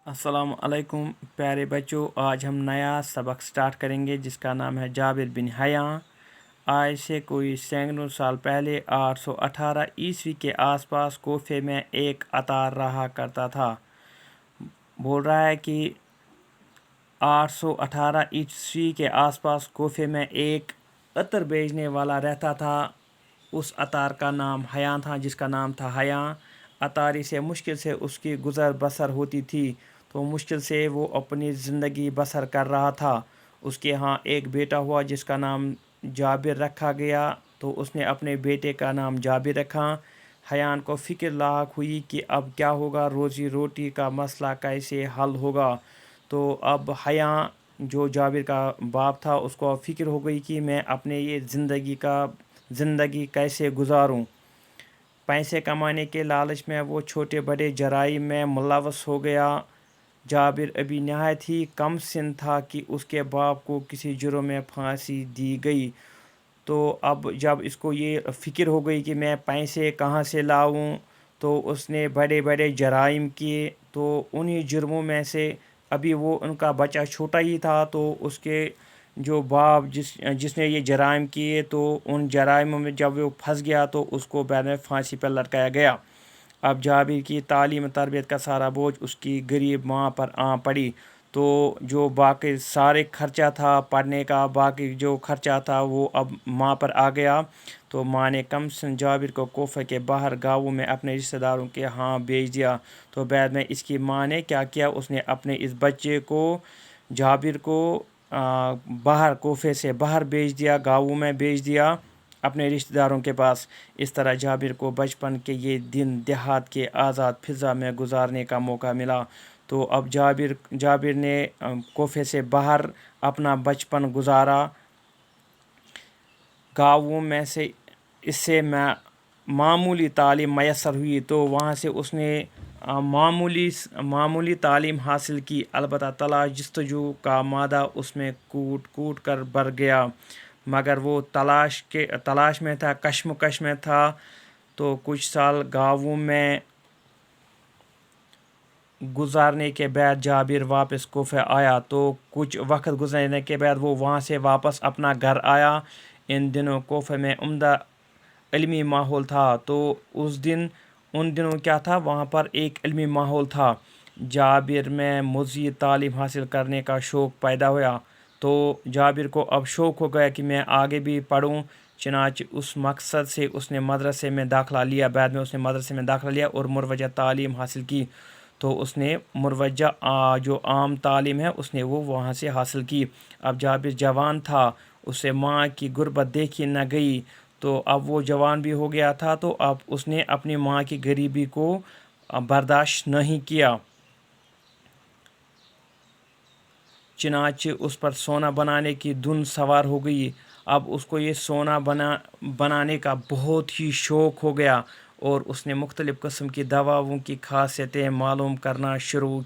अस्सलाम अलैकुम प्यारे बच्चों, आज हम नया सबक स्टार्ट करेंगे जिसका नाम है जाबिर बिन हया। आज से कोई सैकड़ों साल पहले 818 ईस्वी के आसपास कोफे में एक अतार रहा करता था। बोल रहा है कि 818 ईस्वी के आसपास कोफे में एक अतर बेचने वाला रहता था। उस अतार का नाम हया था, जिसका नाम था हया। अतारी से मुश्किल से उसकी गुज़र बसर होती थी, तो मुश्किल से वो अपनी ज़िंदगी बसर कर रहा था। उसके यहाँ एक बेटा हुआ जिसका नाम जाबिर रखा गया, तो उसने अपने बेटे का नाम जाबिर रखा। हयान को फ़िक्र लाक हुई कि अब क्या होगा, रोज़ी रोटी का मसला कैसे हल होगा। तो अब हया जो जाबिर का बाप था, उसको फ़िक्र हो गई कि मैं अपने ये ज़िंदगी कैसे गुजारूं। पैसे कमाने के लालच में वो छोटे बड़े जराइम में मुलव्वस हो गया। जाबिर अभी नहायत ही कम सिन था कि उसके बाप को किसी जुर्म में फांसी दी गई। तो अब जब इसको ये फ़िक्र हो गई कि मैं पैसे कहाँ से लाऊं, तो उसने बड़े बड़े जराइम किए। तो उन्हीं जुर्मों में से अभी वो उनका बच्चा छोटा ही था, तो उसके जो बाप जिसने ये जराइम किए, तो उन जराइमों में जब वो फंस गया तो उसको बाद में फांसी पर लटकाया गया। अब जाबिर की तालीम तरबियत का सारा बोझ उसकी गरीब माँ पर आ पड़ी। तो जो बाकी सारे खर्चा था पढ़ने का, बाकी जो खर्चा था वो अब माँ पर आ गया। तो माँ ने कम से जाबिर को कोफे के बाहर गाँवों में अपने रिश्तेदारों के यहाँ भेज दिया। तो बाद में इसकी माँ ने क्या किया, उसने अपने इस बच्चे को जाबिर को बाहर कोफे से बाहर भेज दिया, गाँवों में भेज दिया अपने रिश्तेदारों के पास। इस तरह जाबिर को बचपन के ये दिन देहात के आज़ाद फ़िज़ा में गुजारने का मौका मिला। तो अब जाबिर ने कोफे से बाहर अपना बचपन गुजारा। गाँवों में से इससे मामूली तालीम मैसर हुई, तो वहाँ से उसने मामूली तालीम हासिल की। अलबत्ता तलाश जस्तजू का मादा उसमें कूट कूट कर भर गया, मगर वो तलाश में था, कश्मकश में था। तो कुछ साल गाँवों में गुजारने के बाद जाबिर वापस कोफे आया। तो कुछ वक्त गुजरने के बाद वो वहाँ से वापस अपना घर आया। इन दिनों कोफे में उम्दा इल्मी माहौल था। तो उन दिनों क्या था, वहाँ पर एक इल्मी माहौल था। जाबिर में मज़ीद तालीम हासिल करने का शौक़ पैदा हुआ। तो जाबिर को अब शौक़ हो गया कि मैं आगे भी पढ़ूँ। चनाच उस मकसद से उसने मदरसे में दाखिला लिया। बाद में उसने मदरसे में दाखिला लिया और मुरवजा तालीम हासिल की। तो उसने मुरवजा जो आम तालीम है उसने वो वहाँ से हासिल की। अब जाबिर जवान था, उसे माँ की गुर्बत देखी न गई। तो अब वो जवान भी हो गया था, तो अब उसने अपनी माँ की गरीबी को बर्दाश्त नहीं किया। चनाचे उस पर सोना बनाने की धुन सवार हो गई। अब उसको ये सोना बनाने का बहुत ही शौक़ हो गया, और उसने मुख्तलिफ़ किस्म की दवाओं की खासियतें मालूम करना शुरू